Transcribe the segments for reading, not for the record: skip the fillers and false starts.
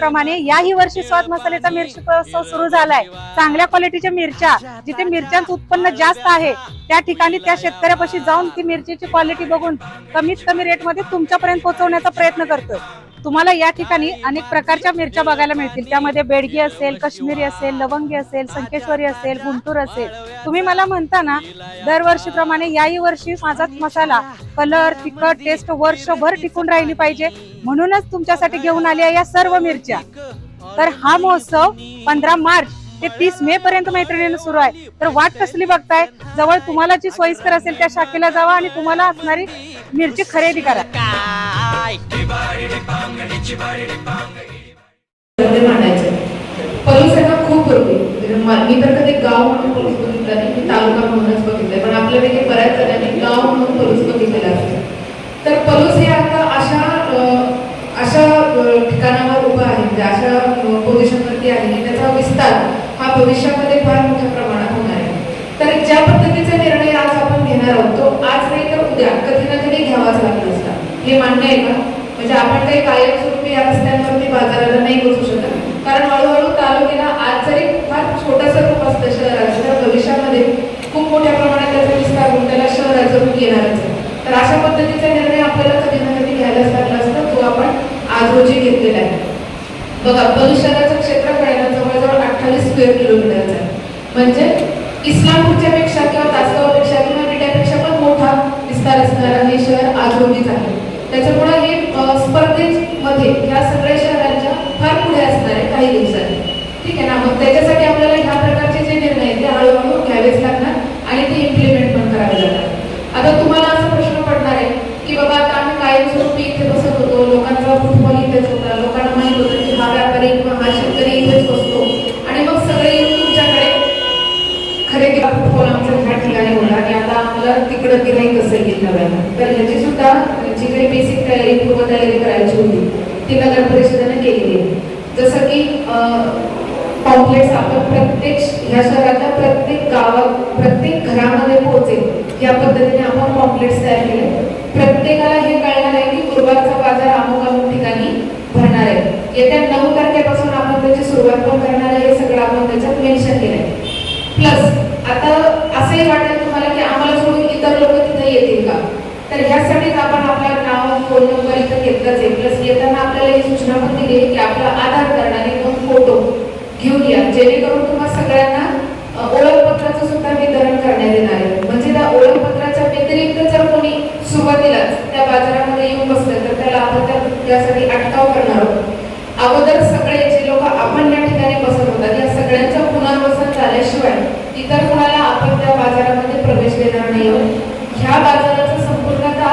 दरवर्षीप्रमाणे याही वर्षी स्वाद मसाल्याचा मिरची महोत्सव सुरू झालाय। चांगल्या क्वालिटीच्या मिरच्या, जिथे मिरच्यांचं उत्पन्न जास्त आहे त्या ठिकाणी त्या शेतकऱ्यापाशी जाऊन ती मिरचीची क्वालिटी बघून कमीत कमी रेटमध्ये तुमच्यापर्यंत पोहोचवण्याचा प्रयत्न करतोय। तुम्हाला या ठिकाणी अनेक प्रकारच्या मिरच्या बघायला मिळतील। त्यामध्ये बेडगी असेल, काश्मीरी असेल, लवंगी असेल, संकेश्वरी असेल, गुंटूर असेल। तुम्ही मला म्हणता ना दरवर्षीप्रमाणे याही वर्षी माझा मसाला कलर, तिखट, टेस्ट वर्षभर टिकून राहिली पाहिजे म्हणूनच तुमच्यासाठी घेऊन आली आहे या सर्व मिरच्या। तर हा महोत्सव 15 मार्च ते 30 मे पर्यंत मैत्रिणींना सुरू आहे। तर वाट कसली बघताय? जवळ तुम्हाला जी सोयीस्कर असेल त्या शाखेला जावा आणि तुम्हाला असणारी मिरची खरेदी करा। पलूसला खूप पूर्वी मी तर कधी गाव म्हणून पलूस बघितला नाही, मी तालुका म्हणूनच बघितलंय, पण आपल्यापैकी बऱ्याच जणांनी गाव म्हणून पलूस बघितलेला असेल। तर पलूस हे आता अशा ठिकाणावर उभा आहे, म्हणजे अशा पोझिशनवरती आहे की त्याचा विस्तार हा भविष्यामध्ये फार मोठ्या प्रमाणात होणार आहे। तर ज्या पद्धतीचा निर्णय आज आपण घेणार आहोत तो आज नाही तर उद्या कधी ना कधी घ्यावाच लागला असता, हे मान्य आहे का? म्हणजे आपण काही कायमस्वरूपी या रस्त्यांवरती बाजाराला नाही पोहोचू शकत, कारण हळूहळू तालुक्याला आज जरी फार छोटंसं रूप असतं शहराचं, तर भविष्यामध्ये खूप मोठ्या प्रमाणात त्याचा विस्तार होऊन त्याला शहराचं रूप येणारच आहे। तर अशा पद्धतीचा निर्णय आपल्याला कधी ना कधी घ्यायलाच लागला असता, तो आपण आज रोजी घेतलेला आहे। बघा, पलूस शहराचं क्षेत्रफळ आहे जवळजवळ 28 स्क्वेअर किलोमीटरचं आहे, म्हणजे इस्लामपूरच्या पेक्षा किंवा तासगावपेक्षा किंवा विट्यापेक्षा पण मोठा विस्तार असणारा हे शहर आज रोजीच आहे। त्याच्यामुळे हे स्पर्धेमध्ये या सगळ्या शहरांच्या फार पुढे असणार आहे काही दिवसांनी, ठीक आहे ना? मग त्याच्यासाठी आपल्याला ह्या प्रकारचे जे निर्णय आहेत ते हळूहळू घ्यावेच लागणार आणि ते इम्प्लिमेंट पण करावे लागणार। आता तुम्हाला असा प्रश्न पडणार आहे की बाबा आता आम्ही कायमस्वरूपी इथे बसत होतो, लोकांचा फुटबॉल इथेच होता, लोकांना माहित होतं की हा व्यापारी किंवा हा शेतकरी इथेच बसतो आणि मग सगळे येऊन तुमच्याकडे खरेदी फुटबॉल आमच्या ह्या ठिकाणी होणार आणि आता आम्हाला तिकडं गिराईक कसं येईल नव्यानं। तर ह्याची सुद्धा जी काही बेसिक तयारी, पूर्वतयारी करायची होती ती नगर परिषदेने केलेली आहे। जसं की पॉम्पलेट्स आपण प्रत्येक ह्या शहरातल्या प्रत्येक गावात, प्रत्येक घरामध्ये पोहोचेल या पद्धतीने आपण पॉम्पलेट्स तयार केले। प्रत्येकाला हे कळणार आहे की गुरुवारचा बाजार अमुक अमुक ठिकाणी भरणार आहे। येत्या 9 तारखेपासून आपण त्याची सुरुवात पण करणार आहे, हे सगळं आपण त्याच्यात मेन्शन केलंय। प्लस आता असंही वाटेल तुम्हाला की आम्हाला सोडून इतर लोक तिथे येतील का? तर ह्यासाठीच आपण आपलं नाव, फोन नंबर इथं घेतलाच आहे। प्लस येताना आपल्याला ही सूचना पण दिली आहे की आपला आधार कार्ड आणि 2 फोटो घेऊन या, जेणेकरून तुम्हाला सगळ्यांना ओळखपत्राचं सुद्धा वितरण करण्यात येणार आहे। म्हणजे त्या ओळखपत्राच्या व्यतिरिक्त जर कोणी सुरुवातीलाच त्या बाजारामध्ये येऊन बसलं तर त्याला आपण त्यासाठी अटकाव करणार आहोत। अगोदर सगळे जे लोक आपण या ठिकाणी बसत होतात या सगळ्यांचं पुनर्वसन झाल्याशिवाय इतर कोणाला आपण त्या बाजारामध्ये प्रवेश देणार नाही आहोत। ह्या बाजाराचं संपूर्णतः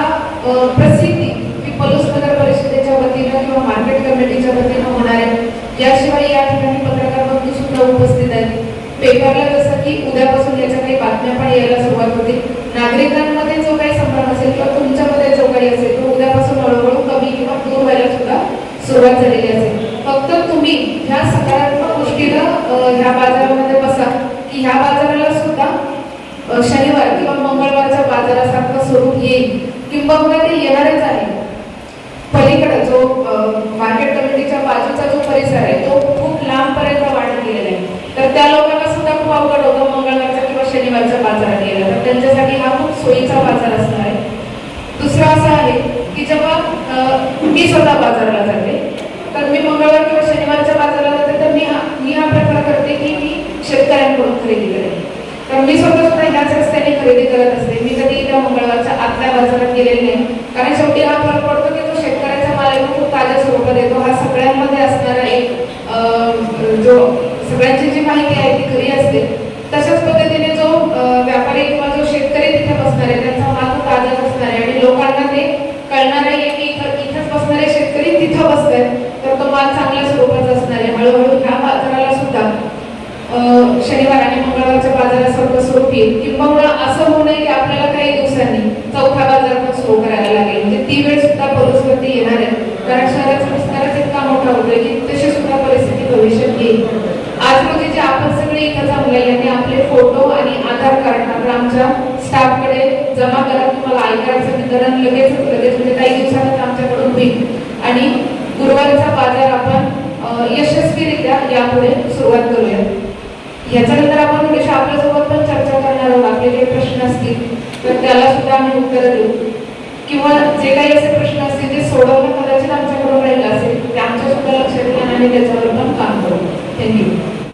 प्रसिद्धी ही पलूस नगर परिषदेच्या वतीनं किंवा मार्केट कमिटीच्या वतीनं होणार आहे। याशिवाय या ठिकाणी पत्रकार बंधू सुद्धा उपस्थित आहेत। पेपरला जसं की उद्यापासून याच्या काही बातम्या पण यायला सुरुवात होती। नागरिकांमध्ये जो काही संभ्रम असेल किंवा तुमच्यामध्ये जो काही असेल तो उद्यापासून हळूहळू कमी किंवा दूर व्हायला सुद्धा सुरुवात झालेली असेल। फक्त तुम्ही ह्या सकारात्मक गोष्टीनं ह्या बाजारामध्ये बसा की ह्या बाजाराला सुद्धा शनिवार किंवा मंगळवारच्या बाजारासारखं स्वरूप येईल, किंबहुना ते येणारच आहे। पलीकडे जो मार्केट कमिटीच्या बाजूचा जो परिसर आहे तो खूप लांबपर्यंत वाढत गेलेला आहे, तर त्या लोकांना सुद्धा खूप अवघड होतं मंगळवारच्या किंवा शनिवारच्या बाजारात यायला, तर त्यांच्यासाठी हा खूप सोयीचा बाजार असणार आहे। दुसरं असं आहे की जेव्हा मी स्वतः बाजाराला जाते तर मी मंगळवार किंवा शनिवारच्या बाजाराला जाते तर मी हा प्रकार करते की मी शेतकऱ्यांकडून खरेदी करेन। तर मी स्वतः ह्याच रस्त्याने खरेदी करत असते, मी कधी त्या मंगळवारच्या आतल्या बाजारात गेलेले नाही, कारण शेवटी हा फरक पडतो की तो शेतकऱ्याचा माल खूप ताज्या स्वरूपात येतो। हा सगळ्यांमध्ये असणारा एक जो सगळ्यांची जी माहिती आहे ती खरी असते। तशाच पद्धतीने जो व्यापारी किंवा जो शेतकरी तिथे बसणार आहे त्यांचा माल तो ताजाच असणार आहे आणि लोकांना ते कळणार आहे की इथंच बसणारे शेतकरी तिथं बसतात, तर तो माल चांगल्या स्वरूपाचा असणार आहे। हळूहळू ह्या बाजाराला सुद्धा शनिवार आणि मंगळवारच्या बाजारासारखं स्वरूप येईल, किंवा असं होऊ नये की आपल्याला काही दिवसांनी चौथा बाजार पण सुरू करायला लागेल। म्हणजे ती वेळ सुद्धा पलूसवरती येणार आहे, कारण शहराचा विस्तारच इतका मोठा होतोय की तशी सुद्धा परिस्थिती भविष्यात येईल। आज रोजी जे आपण सगळे इथं जमले यांनी आपले फोटो आणि आधार कार्ड मात्र आमच्या स्टाफकडे जमा करा, तुम्हाला आय कार्डचं वितरण लगेच म्हणजे काही दिवसानंतर आमच्याकडून होईल आणि गुरुवारचा बाजार आपण ह्याच्यानंतर आपण थोडीशी आपल्यासोबत पण चर्चा करणार आहोत. आपले काही प्रश्न असतील तर त्याला सुद्धा आम्ही उत्तरं देऊ, किंवा जे काही असे प्रश्न असतील ते सोडवणं कदाचित आमच्याकडून राहिलं असेल ते आमच्या सुद्धा लक्षात घेऊन आणि त्याच्यावर पण काम करू. थँक्यू.